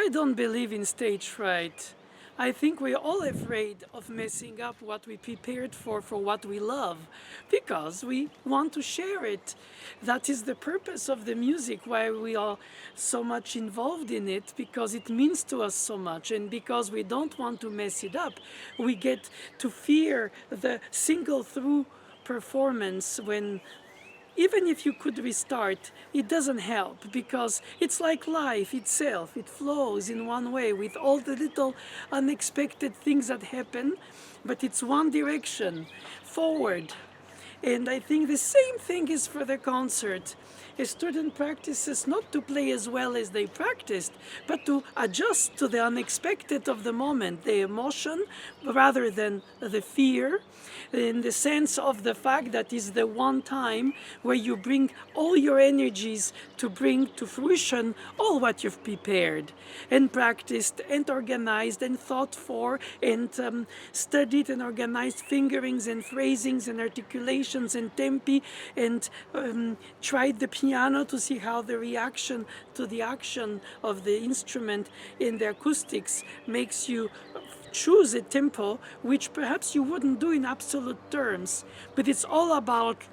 I don't believe in stage fright. I think we're all afraid of messing up what we prepared for what we love, because we want to share it. That is the purpose of the music, why we are so much involved in it, because it means to us so much, and because we don't want to mess it up. We get to fear the single through performance when even if you could restart, it doesn't help, because it's like life itself. It flows in one way with all the little unexpected things that happen, but it's one direction forward. And I think the same thing is for the concert. A student practices not to play as well as they practiced, but to adjust to the unexpected of the moment, the emotion rather than the fear, in the sense of the fact that is the one time where you bring all your energies to bring to fruition all what you've prepared and practiced and organized and thought for and studied and organized fingerings and phrasings and articulations and tempi and tried the piano to see how the reaction to the action of the instrument in the acoustics makes you choose a tempo which perhaps you wouldn't do in absolute terms, but it's all about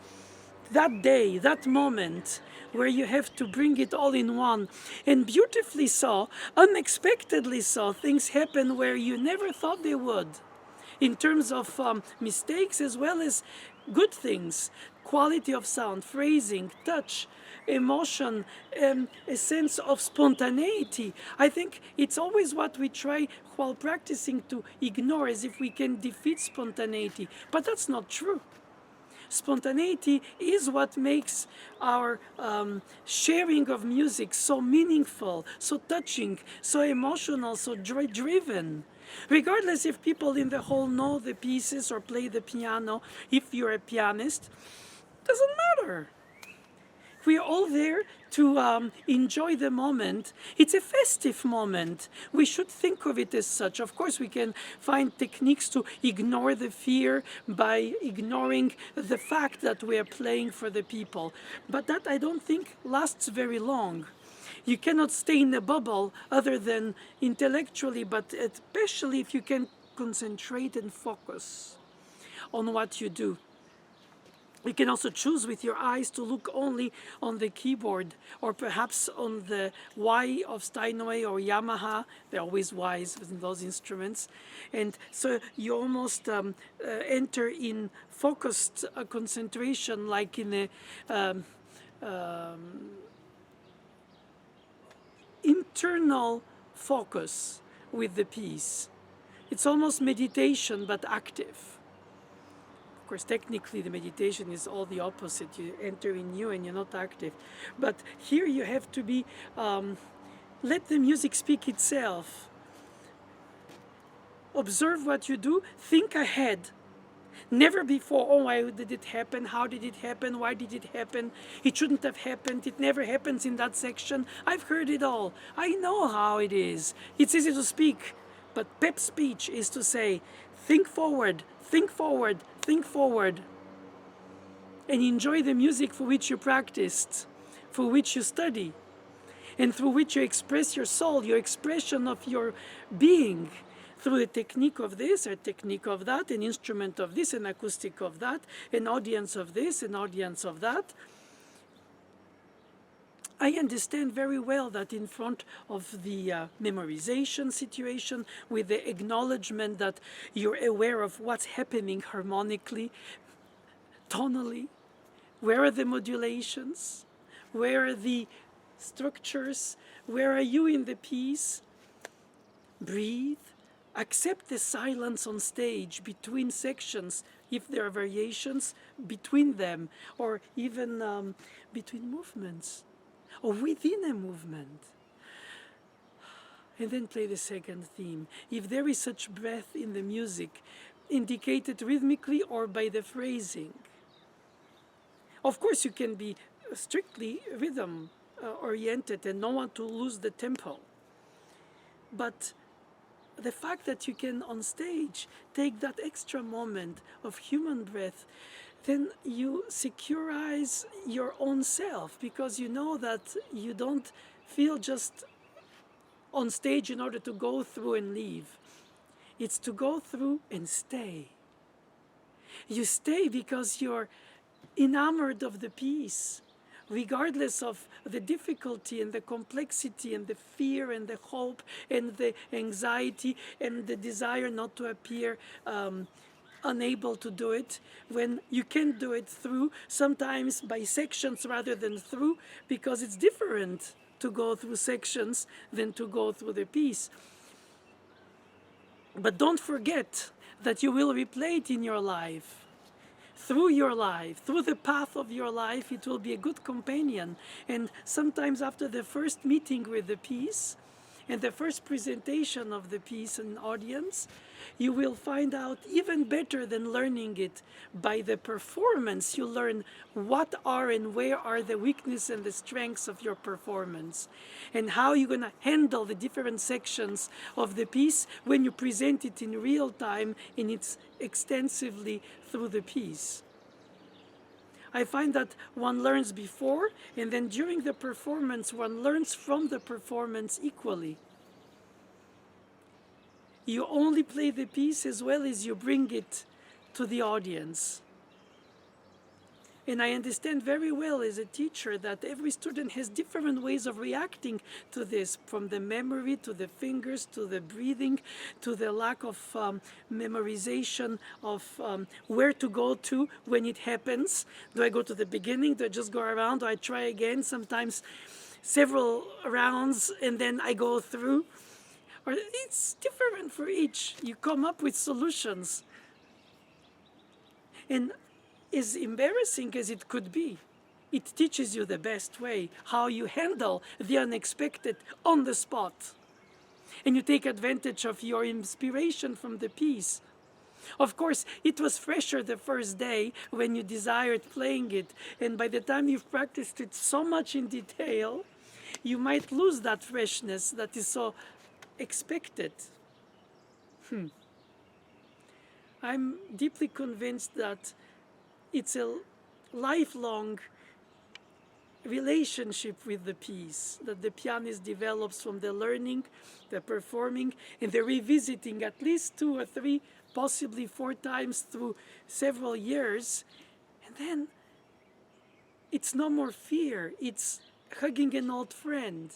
that day, that moment, where you have to bring it all in one. And beautifully so, unexpectedly so, things happen where you never thought they would, in terms of mistakes as well as good things, quality of sound, phrasing, touch, emotion, a sense of spontaneity. I think it's always what we try while practicing to ignore, as if we can defeat spontaneity. But that's not true. Spontaneity is what makes our sharing of music so meaningful, so touching, so emotional, so joy-driven. Regardless if people in the hall know the pieces or play the piano, if you're a pianist, doesn't matter. We are all there to enjoy the moment. It's a festive moment. We should think of it as such. Of course, we can find techniques to ignore the fear by ignoring the fact that we are playing for the people. But that, I don't think, lasts very long. You cannot stay in a bubble other than intellectually, but especially if you can concentrate and focus on what you do. You can also choose with your eyes to look only on the keyboard, or perhaps on the Y of Steinway or Yamaha. They're always Ys in those instruments. And so you almost enter in focused concentration, like in a internal focus with the piece. It's almost meditation, but active. Of course, technically, the meditation is all the opposite. You enter in you and you're not active. But here you have to be, let the music speak itself. Observe what you do, think ahead. Never before, oh, why did it happen? How did it happen? Why did it happen? It shouldn't have happened. It never happens in that section. I've heard it all. I know how it is. It's easy to speak. But pep speech is to say, think forward, think forward, think forward. And enjoy the music for which you practiced, for which you study, and through which you express your soul, your expression of your being, through the technique of this, a technique of that, an instrument of this, an acoustic of that, an audience of this, an audience of that. I understand very well that in front of the memorization situation, with the acknowledgement that you're aware of what's happening harmonically, tonally, where are the modulations, where are the structures, where are you in the piece? Breathe. Accept the silence on stage between sections, if there are variations between them, or even between movements, or within a movement. And then play the second theme. If there is such breath in the music, indicated rhythmically or by the phrasing. Of course, you can be strictly rhythm oriented and not want to lose the tempo. But the fact that you can on stage take that extra moment of human breath, then you securize your own self, because you know that you don't feel just on stage in order to go through and leave. It's to go through and stay. You stay because you're enamored of the piece, regardless of the difficulty and the complexity and the fear and the hope and the anxiety and the desire not to appear unable to do it, when you can do it through, sometimes by sections rather than through, because it's different to go through sections than to go through the piece. But don't forget that you will replay it in your life. Through the path of your life, it will be a good companion. And sometimes after the first meeting with the piece and the first presentation of the piece in audience, you will find out even better than learning it by the performance. You learn what are and where are the weaknesses and the strengths of your performance, and how you're going to handle the different sections of the piece when you present it in real time and it's extensively through the piece. I find that one learns before, and then during the performance, one learns from the performance equally. You only play the piece as well as you bring it to the audience. And I understand very well as a teacher that every student has different ways of reacting to this, from the memory to the fingers to the breathing to the lack of memorization of where to go to when it happens. Do I go to the beginning? Do I just go around? Do I try again? Sometimes several rounds and then I go through. Or it's different for each. You come up with solutions. And as embarrassing as it could be, it teaches you the best way, how you handle the unexpected on the spot. And you take advantage of your inspiration from the piece. Of course, it was fresher the first day when you desired playing it. And by the time you've practiced it so much in detail, you might lose that freshness that is so expected. I'm deeply convinced that it's a lifelong relationship with the piece that the pianist develops from the learning, the performing, and the revisiting at least 2 or 3, possibly 4 times through several years. And then it's no more fear, it's hugging an old friend.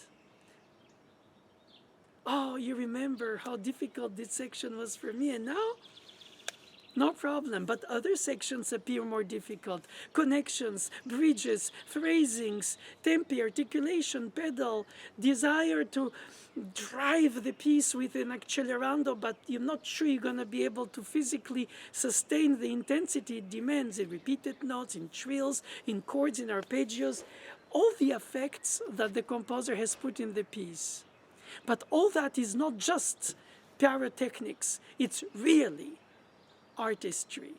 Oh, you remember how difficult this section was for me, and now? No problem, but other sections appear more difficult. Connections, bridges, phrasings, tempi, articulation, pedal, desire to drive the piece with an accelerando, but you're not sure you're going to be able to physically sustain the intensity it demands in repeated notes, in trills, in chords, in arpeggios, all the effects that the composer has put in the piece. But all that is not just pyrotechnics, it's really artistry,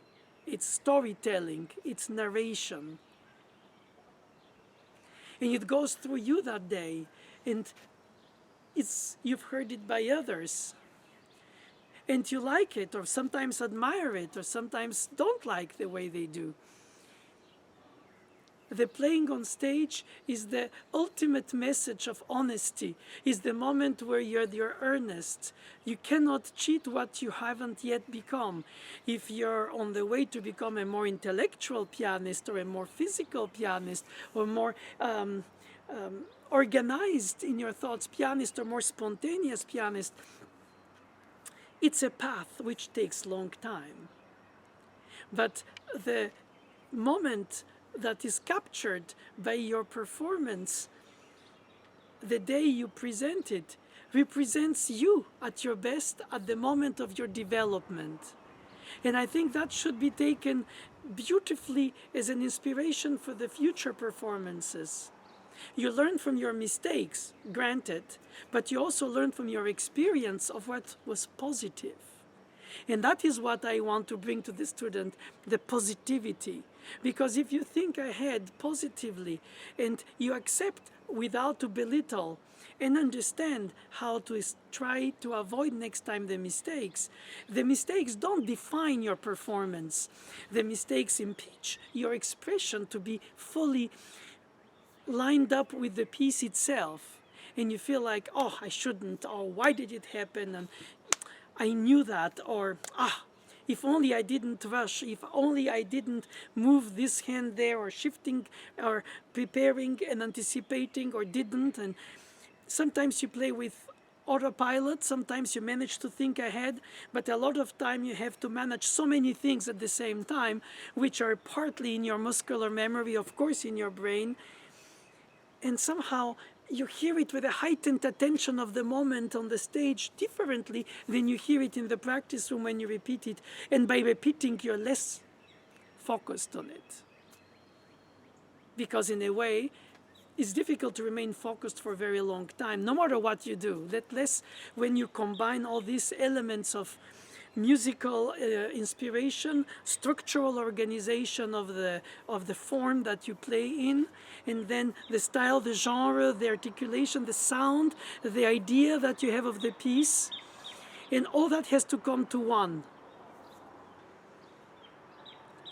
it's storytelling, it's narration. And it goes through you that day, and you've heard it by others. And you like it, or sometimes admire it, or sometimes don't like the way they do. The playing on stage is the ultimate message of honesty, is the moment where you're earnest. You cannot cheat what you haven't yet become. If you're on the way to become a more intellectual pianist or a more physical pianist or more organized in your thoughts pianist or more spontaneous pianist, it's a path which takes long time. But the moment that is captured by your performance, the day you present it, represents you at your best at the moment of your development. And I think that should be taken beautifully as an inspiration for the future performances. You learn from your mistakes, granted, but you also learn from your experience of what was positive. And that is what I want to bring to the student, the positivity. Because if you think ahead positively and you accept without to belittle and understand how to try to avoid next time the mistakes don't define your performance. The mistakes impeach your expression to be fully lined up with the piece itself. and you feel like, oh, I shouldn't, or why did it happen, and I knew that, or if only I didn't rush, if only I didn't move this hand there, or shifting, or preparing and anticipating, or didn't. And sometimes you play with autopilot, sometimes you manage to think ahead, but a lot of time you have to manage so many things at the same time, which are partly in your muscular memory, of course in your brain, and somehow you hear it with a heightened attention of the moment on the stage differently than you hear it in the practice room when you repeat it. And by repeating, you're less focused on it. Because in a way, it's difficult to remain focused for a very long time, no matter what you do. That less when you combine all these elements of musical inspiration, structural organization of the form that you play in, and then the style, the genre, the articulation, the sound, the idea that you have of the piece, and all that has to come to one.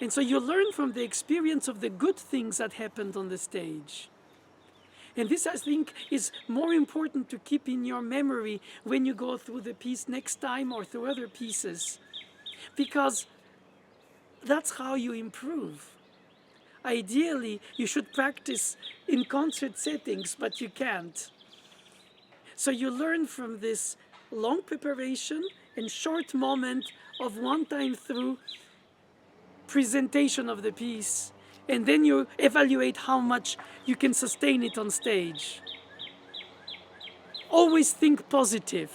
And so you learn from the experience of the good things that happened on the stage. And this, I think, is more important to keep in your memory when you go through the piece next time or through other pieces, because that's how you improve. Ideally, you should practice in concert settings, but you can't. So you learn from this long preparation and short moment of one time through presentation of the piece, and then you evaluate how much you can sustain it on stage. Always think positive.